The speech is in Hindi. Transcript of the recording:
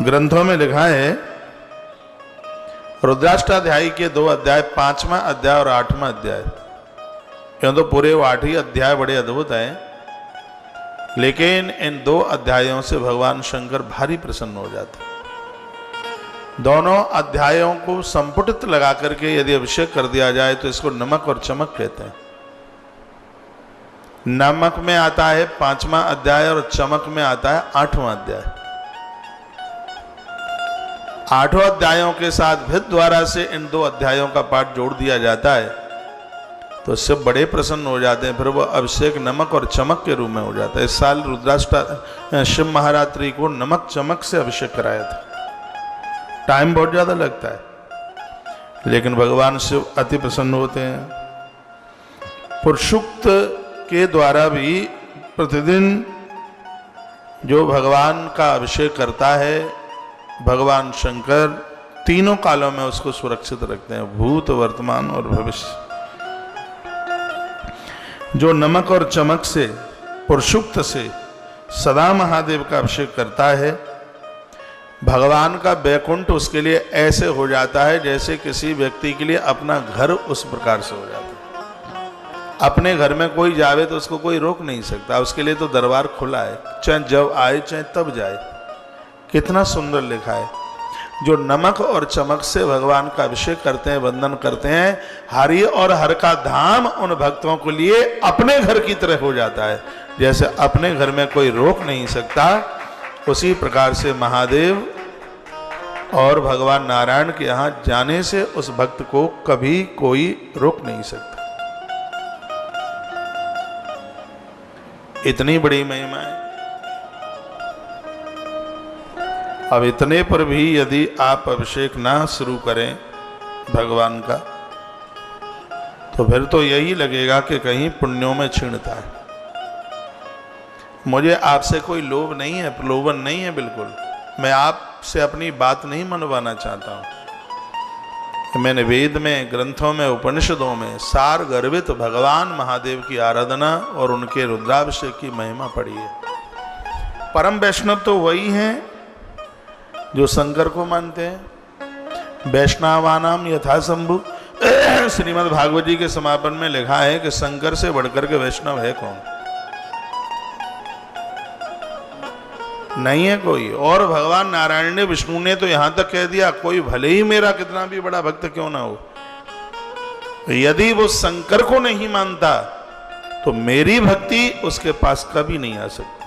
ग्रंथों में लिखा है, रुद्राष्टाध्यायी के 2 अध्याय, 5वां अध्याय और 8वां अध्याय, क्यों तो पूरे वो 8 ही अध्याय बड़े अद्भुत हैं, लेकिन इन 2 अध्यायों से भगवान शंकर भारी प्रसन्न हो जाते हैं। दोनों अध्यायों को संपुटित लगा करके यदि अभिषेक कर दिया जाए तो इसको नमक और चमक कहते हैं। नमक में आता है 5वां अध्याय और चमक में आता है 8वां अध्याय। 8 अध्यायों के साथ भिद द्वारा से इन 2 अध्यायों का पाठ जोड़ दिया जाता है तो इससे बड़े प्रसन्न हो जाते हैं। फिर वो अभिषेक नमक और चमक के रूप में हो जाता है। इस साल रुद्राष्टमी शिव महारात्रि को नमक चमक से अभिषेक कराया था। टाइम बहुत ज्यादा लगता है, लेकिन भगवान शिव अति प्रसन्न होते हैं। पुरुषुक्त के द्वारा भी प्रतिदिन जो भगवान का अभिषेक करता है, भगवान शंकर तीनों कालों में उसको सुरक्षित रखते हैं, भूत, वर्तमान और भविष्य। जो नमक और चमक से, पुरुषुक्त से सदा महादेव का अभिषेक करता है, भगवान का बैकुंठ उसके लिए ऐसे हो जाता है जैसे किसी व्यक्ति के लिए अपना घर उस प्रकार से हो जाता है। अपने घर में कोई जावे तो उसको कोई रोक नहीं सकता, उसके लिए तो दरबार खुला है, चाहे जब आए चाहे तब जाए। कितना सुंदर लिखा है। जो नमक और चमक से भगवान का अभिषेक करते हैं, वंदन करते हैं, हरि और हर का धाम उन भक्तों के लिए अपने घर की तरह हो जाता है। जैसे अपने घर में कोई रोक नहीं सकता, उसी प्रकार से महादेव और भगवान नारायण के यहाँ जाने से उस भक्त को कभी कोई रोक नहीं सकता। इतनी बड़ी महिमा है। अब इतने पर भी यदि आप अभिषेक ना शुरू करें भगवान का, तो फिर तो यही लगेगा कि कहीं पुण्यों में छीणता है। मुझे आपसे कोई लोभ नहीं है, प्रलोभन नहीं है, बिल्कुल। मैं आपसे अपनी बात नहीं मनवाना चाहता हूं। मैंने वेद में, ग्रंथों में, उपनिषदों में सार गर्वित भगवान महादेव की आराधना और उनके रुद्राभिषेक की महिमा पढ़ी है। परम वैष्णव तो वही हैं जो शंकर को मानते हैं। वैष्णवानाम यथा शंभु, श्रीमद् भागवत जी के समापन में लिखा है कि शंकर से बढ़कर के वैष्णव है कौन? नहीं है कोई। और भगवान नारायण ने, विष्णु ने तो यहां तक कह दिया, कोई भले ही मेरा कितना भी बड़ा भक्त क्यों ना हो, यदि वो शंकर को नहीं मानता तो मेरी भक्ति उसके पास कभी नहीं आ सकती।